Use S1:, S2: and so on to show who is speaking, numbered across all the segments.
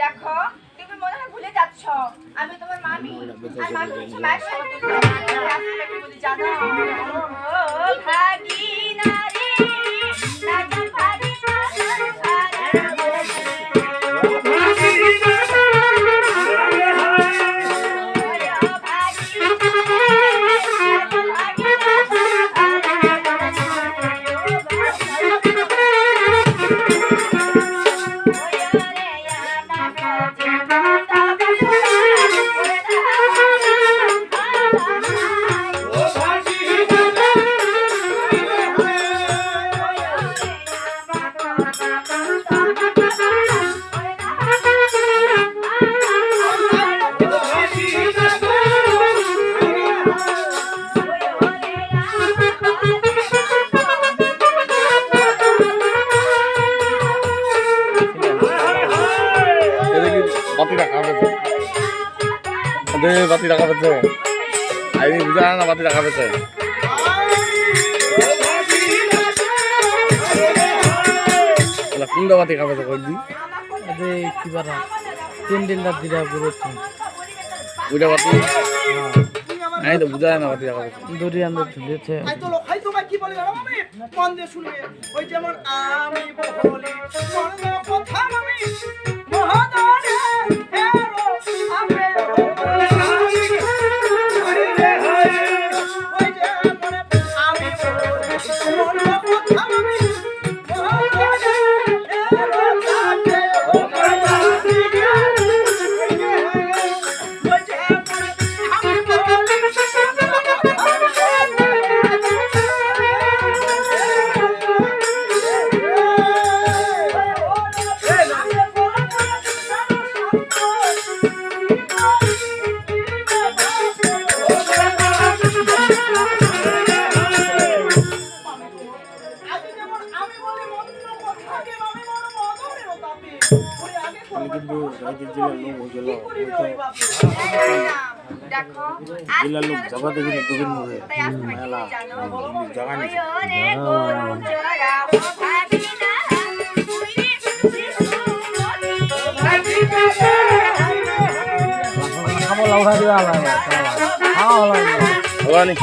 S1: দেখো তুমি মনে হয় ভুলে যাচ্ছ আমি তোমার মামি আর মামি হচ্ছে মায়ের সমতুল্য জানো ভাগিনা রে নাকি ভাগিনা
S2: বাতি রাখা পেয়েছে আমি বুঝা না বাতি রাখা পেয়েছে কোনটা বাতি খাবে কয়েকদিন
S3: কি বারা 3 দিন রাত দিরা ঘুরেছে
S2: ওইটা বাতি আমি তো বুঝা না বাতি রাখা পেয়েছে
S3: দড়ি আমরা ধুলেছে
S4: ভাই তোমার কি বলে জানো আমি মন দিয়ে শুনবে ওই যেমন আমি বলি মনের কথা আমি মহাদানে হেরো আমি
S1: দেখো
S2: জেলার লোক যাবা দেখি না দুদিন মরে মেলা জায়গা নেই
S3: খাবো লাউড়া দিবা লাগা খাওয়া লাগা
S2: হওয়ানি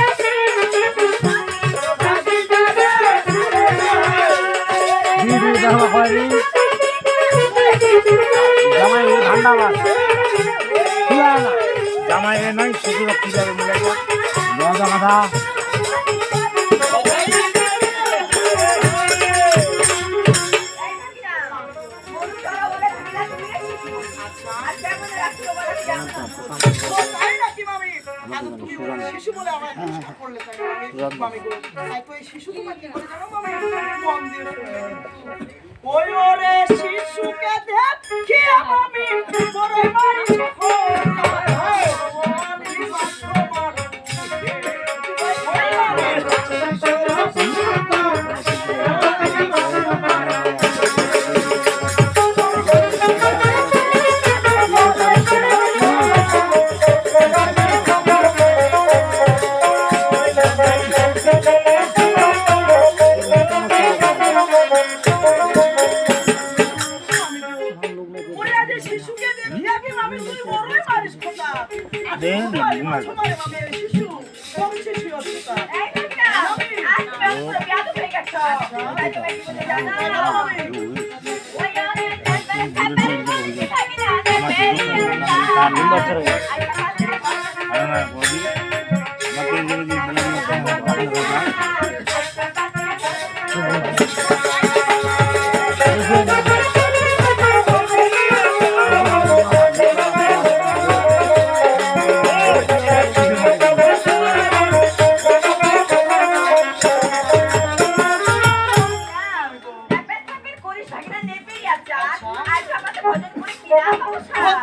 S3: দিদি দাও খালি জামাই ঠান্ডা বাস
S2: জামাই নাই শুধু কি যাবে মিলাইবা
S3: মজা কথা
S4: শিশু বলে আমার করলে মামি গো তাই তো এই শিশু তোমার কি করে জানো মামি মন দিয়ে ওই ওরে শিশুকে দেখি আমি বড় মারি শিশুকে দেখিয়া কি মামি তুই বড়ই মারিস খোকা সময় মামি এই শিশু কোন শিশু খোকা
S1: এই কাকা আজ তুমি পুরো বিয়াদ হয়ে গেছো তাই তুমি কি বলে জানো ওই ওরে থাকি না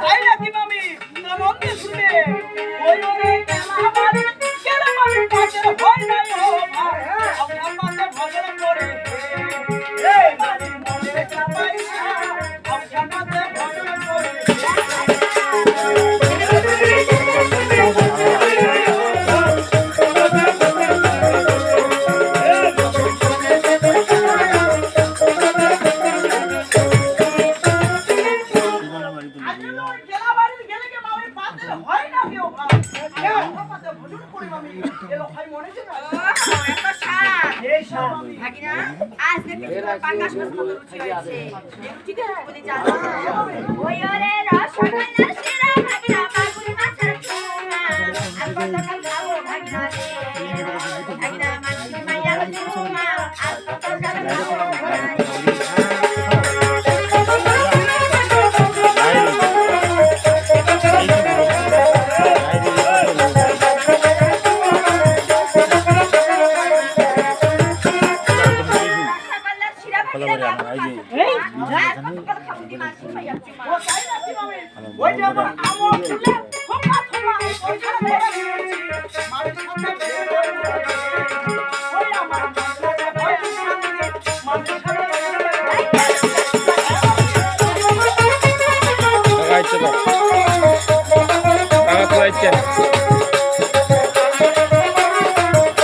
S4: তাই নাকি মামি না মন দিয়ে শুনে ওই ওরে আমার কেন মামি পাশের হয় নাই হো আমি আমাকে ভজন করে এই মামি মনে চাপাইছা আমি আমাকে ভজন করে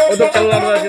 S2: ও তো কাল্লার আছে